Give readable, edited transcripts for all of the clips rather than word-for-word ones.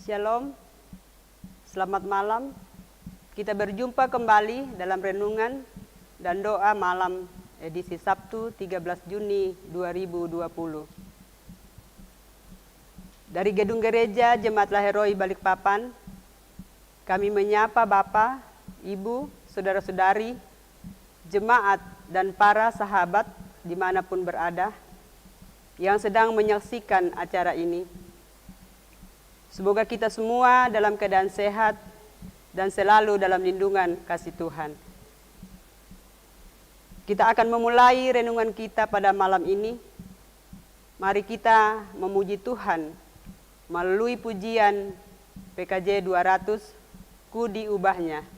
Shalom, selamat malam. Kita berjumpa kembali dalam renungan dan doa malam edisi Sabtu 13 Juni 2020. Dari Gedung Gereja Jemaat Laheroi Balikpapan, kami menyapa Bapak, Ibu, Saudara-saudari, jemaat dan para sahabat dimanapun berada yang sedang menyaksikan acara ini. Semoga kita semua dalam keadaan sehat dan selalu dalam lindungan kasih Tuhan. Kita akan memulai renungan kita pada malam ini. Mari kita memuji Tuhan melalui pujian PKJ 200, Ku Diubahnya.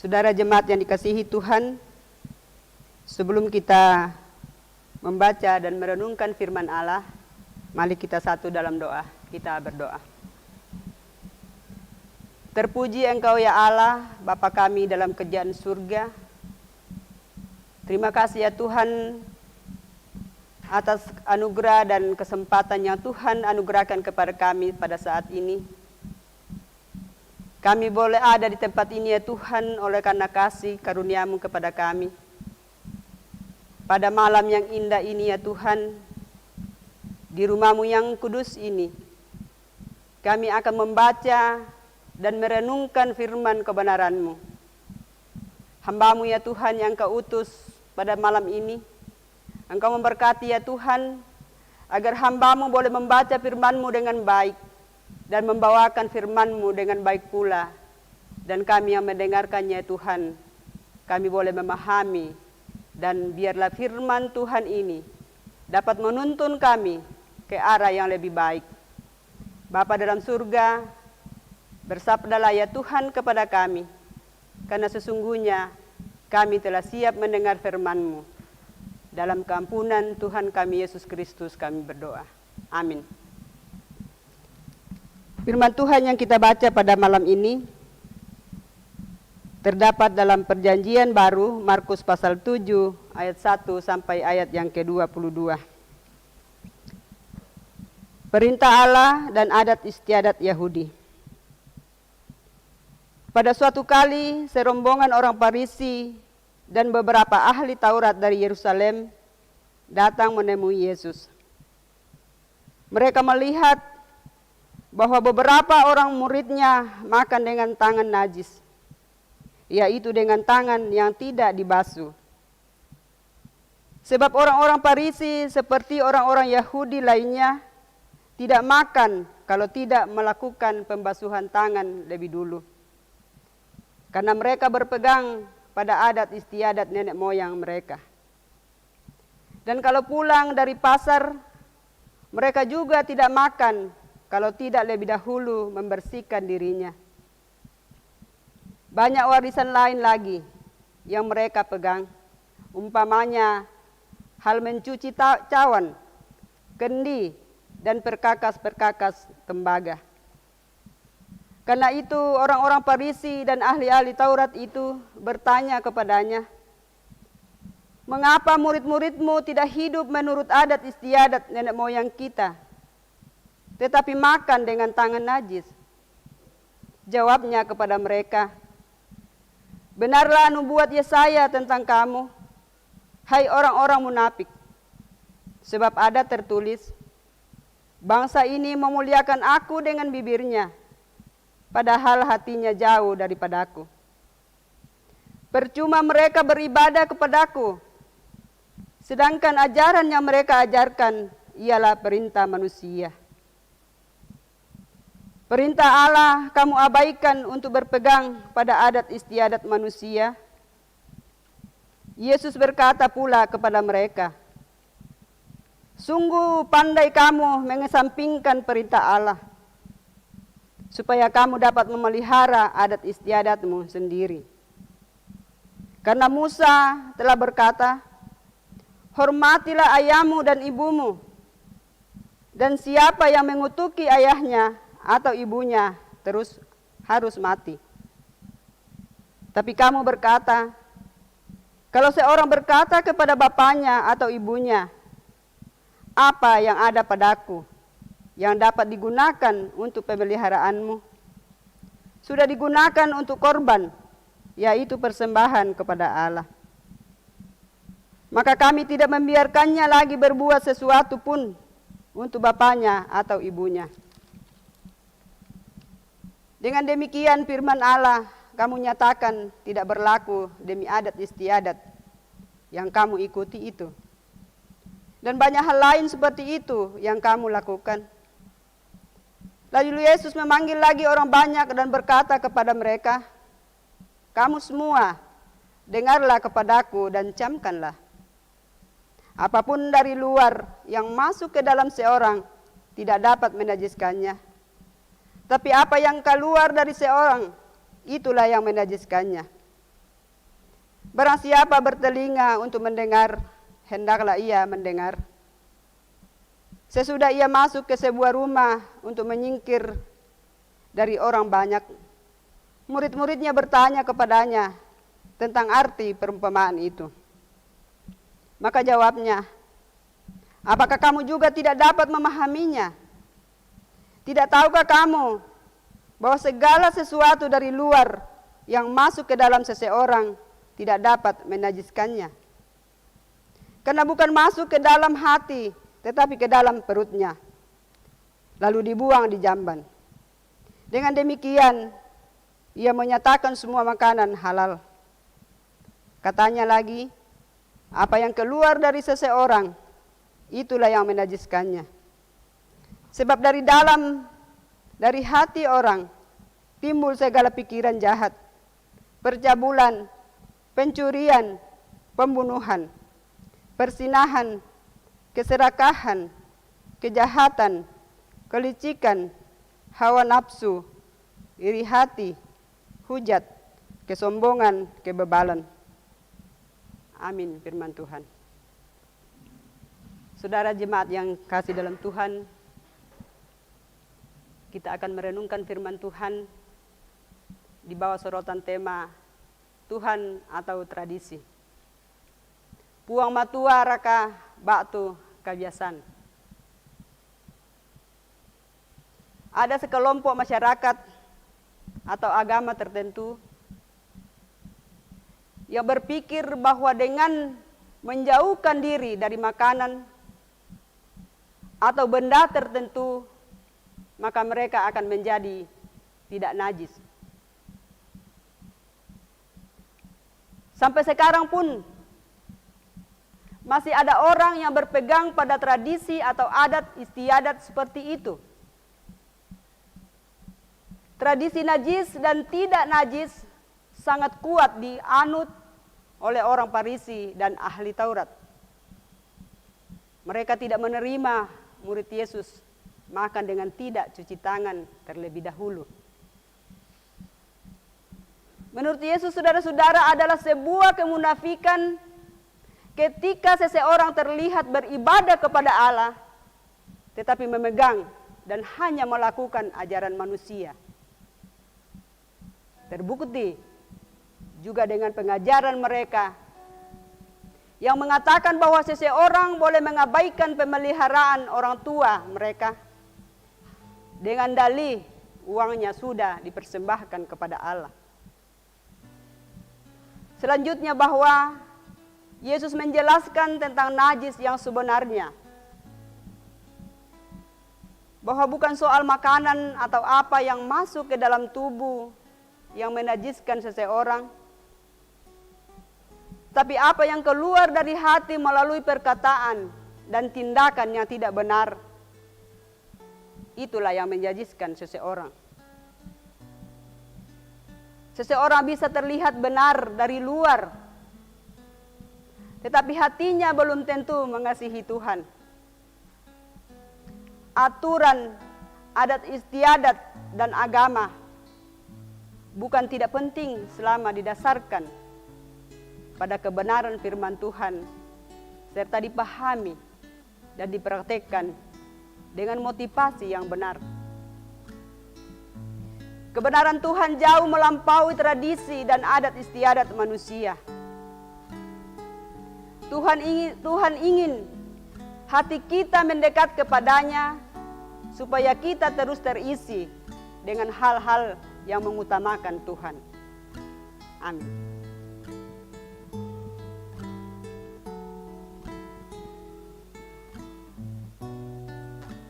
Saudara jemaat yang dikasihi Tuhan, sebelum kita membaca dan merenungkan firman Allah, mari kita satu dalam doa. Kita berdoa. Terpuji Engkau ya Allah, Bapa kami dalam kerajaan surga. Terima kasih ya Tuhan atas anugerah dan kesempatan yang Tuhan anugerahkan kepada kami pada saat ini. Kami boleh ada di tempat ini ya Tuhan oleh karena kasih karunia-Mu kepada kami. Pada malam yang indah ini ya Tuhan, di rumah-Mu yang kudus ini, kami akan membaca dan merenungkan firman kebenaran-Mu. Hamba-Mu ya Tuhan yang Kau utus pada malam ini, Engkau memberkati ya Tuhan, agar hamba-Mu boleh membaca firman-Mu dengan baik, dan membawakan firman-Mu dengan baik pula. Dan kami yang mendengarkannya Tuhan, kami boleh memahami, dan biarlah firman Tuhan ini dapat menuntun kami ke arah yang lebih baik. Bapa dalam surga, bersabdalah ya Tuhan kepada kami, karena sesungguhnya kami telah siap mendengar firman-Mu. Dalam keampunan Tuhan kami Yesus Kristus kami berdoa. Amin. Firman Tuhan yang kita baca pada malam ini terdapat dalam Perjanjian Baru Markus pasal 7 ayat 1 sampai ayat yang ke-22. Perintah Allah dan adat istiadat Yahudi. Pada suatu kali serombongan orang Farisi dan beberapa ahli Taurat dari Yerusalem datang menemui Yesus. Mereka melihat bahwa beberapa orang muridnya makan dengan tangan najis, yaitu dengan tangan yang tidak dibasuh. Sebab orang-orang Farisi seperti orang-orang Yahudi lainnya tidak makan kalau tidak melakukan pembasuhan tangan lebih dulu. Karena mereka berpegang pada adat istiadat nenek moyang mereka. Dan kalau pulang dari pasar, mereka juga tidak makan kalau tidak lebih dahulu membersihkan dirinya. Banyak warisan lain lagi yang mereka pegang, umpamanya hal mencuci cawan, kendi, dan perkakas-perkakas tembaga. Karena itu orang-orang Farisi dan ahli-ahli Taurat itu bertanya kepadanya, "Mengapa murid-muridmu tidak hidup menurut adat istiadat nenek moyang kita, tetapi makan dengan tangan najis?" Jawabnya kepada mereka, "Benarlah nubuat Yesaya tentang kamu, hai orang-orang munafik. Sebab ada tertulis, bangsa ini memuliakan aku dengan bibirnya, padahal hatinya jauh daripadaku. Percuma mereka beribadah kepadaku, sedangkan ajaran yang mereka ajarkan ialah perintah manusia. Perintah Allah kamu abaikan untuk berpegang pada adat istiadat manusia." Yesus berkata pula kepada mereka, "Sungguh pandai kamu mengesampingkan perintah Allah, supaya kamu dapat memelihara adat istiadatmu sendiri. Karena Musa telah berkata, hormatilah ayahmu dan ibumu, dan siapa yang mengutuki ayahnya atau ibunya terus harus mati. Tapi kamu berkata, kalau seorang berkata kepada bapaknya atau ibunya, apa yang ada padaku yang dapat digunakan untuk pemeliharaanmu, sudah digunakan untuk korban, yaitu persembahan kepada Allah. Maka kami tidak membiarkannya lagi berbuat sesuatu pun untuk bapaknya atau ibunya. Dengan demikian firman Allah kamu nyatakan tidak berlaku demi adat istiadat yang kamu ikuti itu. Dan banyak hal lain seperti itu yang kamu lakukan." Lalu Yesus memanggil lagi orang banyak dan berkata kepada mereka, "Kamu semua, dengarlah kepadaku dan camkanlah. Apapun dari luar yang masuk ke dalam seorang tidak dapat menajiskannya. Tapi apa yang keluar dari seorang, itulah yang menajiskannya. Barang siapa bertelinga untuk mendengar, hendaklah ia mendengar." Sesudah ia masuk ke sebuah rumah untuk menyingkir dari orang banyak, murid-muridnya bertanya kepadanya tentang arti perumpamaan itu. Maka jawabnya, "Apakah kamu juga tidak dapat memahaminya? Tidak tahukah kamu bahwa segala sesuatu dari luar yang masuk ke dalam seseorang tidak dapat menajiskannya? Karena bukan masuk ke dalam hati, tetapi ke dalam perutnya, lalu dibuang di jamban. Dengan demikian, ia menyatakan semua makanan halal." Katanya lagi, apa yang keluar dari seseorang, itulah yang menajiskannya. Sebab dari hati orang, timbul segala pikiran jahat, percabulan, pencurian, pembunuhan, persinahan, keserakahan, kejahatan, kelicikan, hawa nafsu, iri hati, hujat, kesombongan, kebebalan. Amin firman Tuhan. Saudara jemaat yang kasih dalam Tuhan, kita akan merenungkan firman Tuhan di bawah sorotan tema Tuhan atau tradisi. Puang matua raka baktu kebiasaan. Ada sekelompok masyarakat atau agama tertentu yang berpikir bahwa dengan menjauhkan diri dari makanan atau benda tertentu, maka mereka akan menjadi tidak najis. Sampai sekarang pun masih ada orang yang berpegang pada tradisi atau adat istiadat seperti itu. Tradisi najis dan tidak najis sangat kuat dianut oleh orang Farisi dan ahli Taurat. Mereka tidak menerima murid Yesus makan dengan tidak cuci tangan terlebih dahulu. Menurut Yesus, saudara-saudara, adalah sebuah kemunafikan ketika seseorang terlihat beribadah kepada Allah, tetapi memegang dan hanya melakukan ajaran manusia. Terbukti juga dengan pengajaran mereka yang mengatakan bahwa seseorang boleh mengabaikan pemeliharaan orang tua mereka dengan dalih uangnya sudah dipersembahkan kepada Allah. Selanjutnya bahwa Yesus menjelaskan tentang najis yang sebenarnya. Bahwa bukan soal makanan atau apa yang masuk ke dalam tubuh yang menajiskan seseorang, tapi apa yang keluar dari hati melalui perkataan dan tindakan yang tidak benar, itulah yang menajiskan seseorang. Seseorang bisa terlihat benar dari luar, tetapi hatinya belum tentu mengasihi Tuhan. Aturan, adat istiadat, dan agama bukan tidak penting selama didasarkan pada kebenaran firman Tuhan serta dipahami dan dipraktekkan dengan motivasi yang benar. Kebenaran Tuhan jauh melampaui tradisi dan adat istiadat manusia. Tuhan ingin hati kita mendekat kepadanya supaya kita terus terisi dengan hal-hal yang mengutamakan Tuhan. Amin.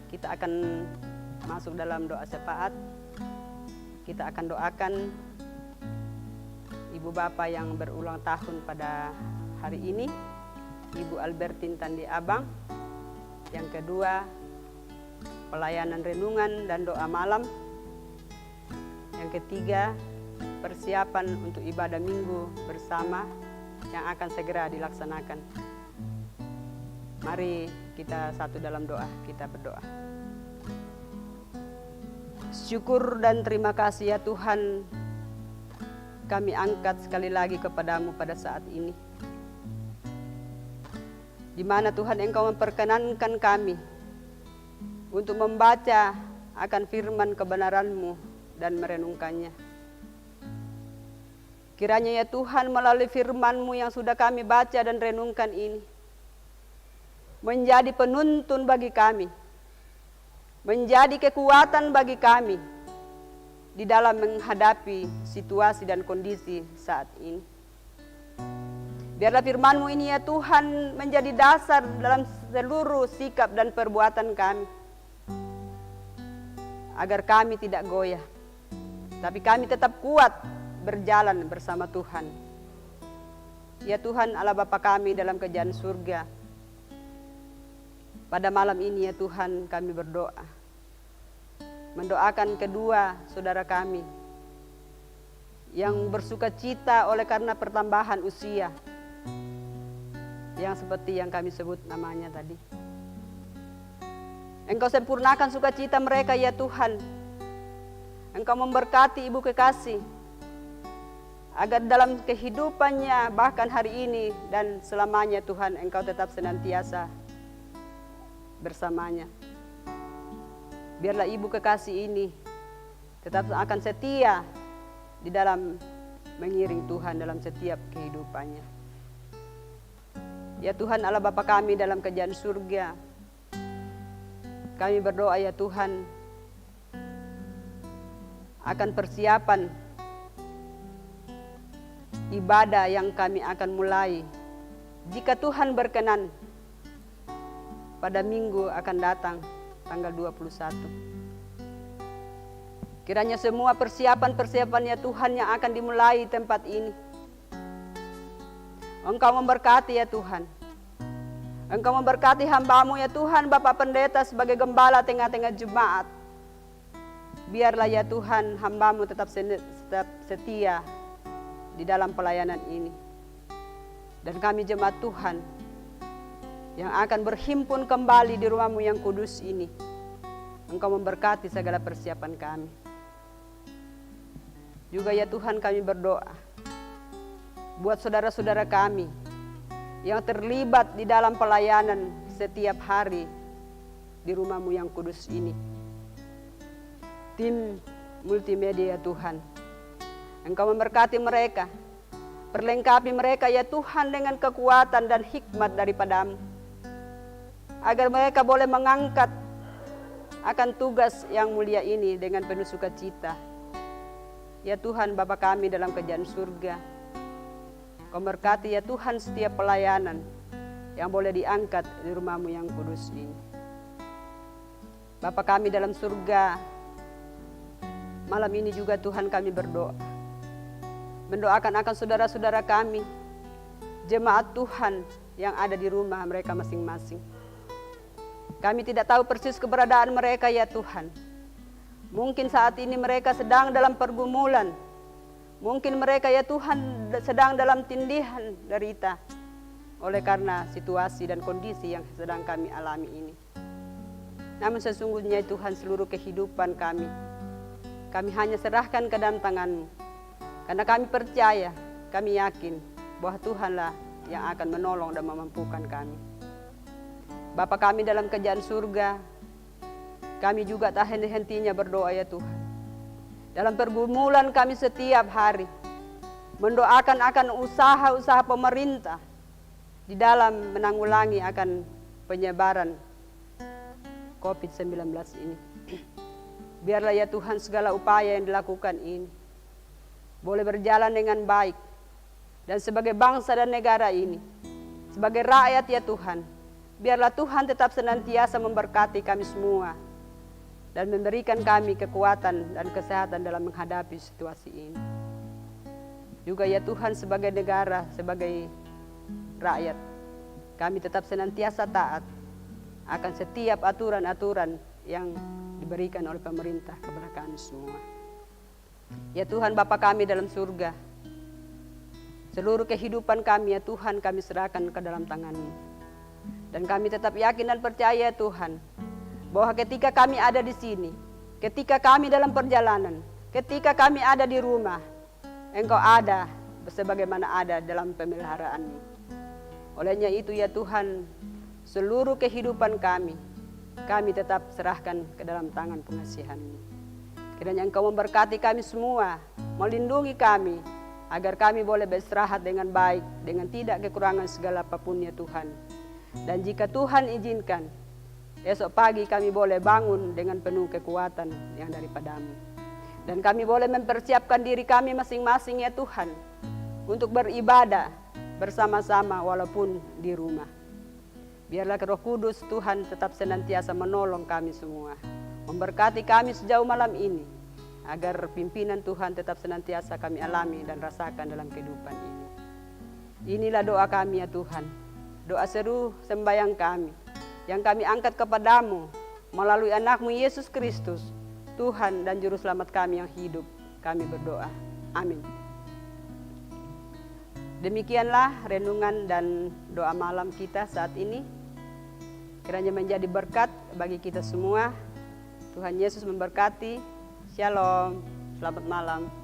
Kita akan masuk dalam doa syafaat. Kita akan doakan Ibu Bapa yang berulang tahun pada hari ini, Ibu Albertine Tandi Abang. Yang kedua, pelayanan renungan dan doa malam. Yang ketiga, persiapan untuk ibadah minggu bersama yang akan segera dilaksanakan. Mari kita satu dalam doa, kita berdoa. Syukur dan terima kasih ya Tuhan, kami angkat sekali lagi kepadamu pada saat ini, di mana Tuhan Engkau memperkenankan kami untuk membaca akan firman kebenaran-Mu dan merenungkannya. Kiranya ya Tuhan, melalui firman-Mu yang sudah kami baca dan renungkan ini, menjadi penuntun bagi kami, menjadi kekuatan bagi kami di dalam menghadapi situasi dan kondisi saat ini. Biarlah firman-Mu ini ya Tuhan menjadi dasar dalam seluruh sikap dan perbuatan kami, agar kami tidak goyah, tapi kami tetap kuat berjalan bersama Tuhan. Ya Tuhan Allah Bapa kami dalam kerajaan surga, pada malam ini ya Tuhan kami berdoa, mendoakan kedua saudara kami yang bersuka cita oleh karena pertambahan usia, yang seperti yang kami sebut namanya tadi. Engkau sempurnakan sukacita mereka ya Tuhan. Engkau memberkati ibu kekasih, agar dalam kehidupannya bahkan hari ini dan selamanya Tuhan Engkau tetap senantiasa bersamanya. Biarlah ibu kekasih ini tetap akan setia di dalam mengiring Tuhan dalam setiap kehidupannya. Ya Tuhan Allah Bapa kami dalam kerajaan surga, kami berdoa ya Tuhan akan persiapan ibadah yang kami akan mulai, jika Tuhan berkenan, pada minggu akan datang tanggal 21. Kiranya semua persiapan-persiapan ya Tuhan yang akan dimulai tempat ini, Engkau memberkati ya Tuhan. Engkau memberkati hamba-Mu ya Tuhan, Bapak Pendeta sebagai gembala tengah-tengah jemaat. Biarlah ya Tuhan hamba-Mu tetap setia di dalam pelayanan ini. Dan kami jemaat Tuhan yang akan berhimpun kembali di rumah-Mu yang kudus ini, Engkau memberkati segala persiapan kami. Juga ya Tuhan kami berdoa buat saudara-saudara kami yang terlibat di dalam pelayanan setiap hari di rumah-Mu yang kudus ini. Tim multimedia Tuhan, Engkau memberkati mereka, perlengkapi mereka ya Tuhan dengan kekuatan dan hikmat daripadamu, agar mereka boleh mengangkat akan tugas yang mulia ini dengan penuh sukacita. Ya Tuhan Bapa kami dalam kerajaan surga, Kau berkati ya Tuhan setiap pelayanan yang boleh diangkat di rumah-Mu yang kudus ini. Bapa kami dalam surga, malam ini juga Tuhan kami berdoa, mendoakan akan saudara-saudara kami, jemaat Tuhan yang ada di rumah mereka masing-masing. Kami tidak tahu persis keberadaan mereka ya Tuhan. Mungkin saat ini mereka sedang dalam pergumulan. Mungkin mereka ya Tuhan sedang dalam tindihan derita oleh karena situasi dan kondisi yang sedang kami alami ini. Namun sesungguhnya Tuhan seluruh kehidupan kami hanya serahkan ke dalam tangan-Mu. Karena kami percaya, kami yakin bahwa Tuhanlah yang akan menolong dan memampukan kami. Bapa kami dalam kerajaan surga, kami juga tak henti-hentinya berdoa ya Tuhan. Dalam pergumulan kami setiap hari, mendoakan akan usaha-usaha pemerintah di dalam menanggulangi akan penyebaran COVID-19 ini. Biarlah ya Tuhan segala upaya yang dilakukan ini boleh berjalan dengan baik. Dan sebagai bangsa dan negara ini, sebagai rakyat ya Tuhan, biarlah Tuhan tetap senantiasa memberkati kami semua dan memberikan kami kekuatan dan kesehatan dalam menghadapi situasi ini. Juga ya Tuhan sebagai negara, sebagai rakyat, kami tetap senantiasa taat akan setiap aturan-aturan yang diberikan oleh pemerintah kepada kami semua. Ya Tuhan Bapa kami dalam surga, seluruh kehidupan kami ya Tuhan kami serahkan ke dalam tangan-Mu. Dan kami tetap yakin dan percaya Tuhan, bahwa ketika kami ada di sini, ketika kami dalam perjalanan, ketika kami ada di rumah, Engkau ada sebagaimana ada dalam pemeliharaan-Mu. Olehnya itu ya Tuhan, seluruh kehidupan kami tetap serahkan ke dalam tangan pengasihan-Mu. Kiranya Engkau memberkati kami semua, melindungi kami, agar kami boleh beristirahat dengan baik, dengan tidak kekurangan segala apapun ya Tuhan. Dan jika Tuhan izinkan, esok pagi kami boleh bangun dengan penuh kekuatan yang daripada-Mu. Dan kami boleh mempersiapkan diri kami masing-masing ya Tuhan, untuk beribadah bersama-sama walaupun di rumah. Biarlah Roh Kudus Tuhan tetap senantiasa menolong kami semua, memberkati kami sejauh malam ini, agar pimpinan Tuhan tetap senantiasa kami alami dan rasakan dalam kehidupan ini. Inilah doa kami ya Tuhan, doa seru sembahyang kami, yang kami angkat kepadamu melalui anak-Mu Yesus Kristus, Tuhan dan Juru Selamat kami yang hidup. Kami berdoa. Amin. Demikianlah renungan dan doa malam kita saat ini. Kiranya menjadi berkat bagi kita semua. Tuhan Yesus memberkati. Shalom. Selamat malam.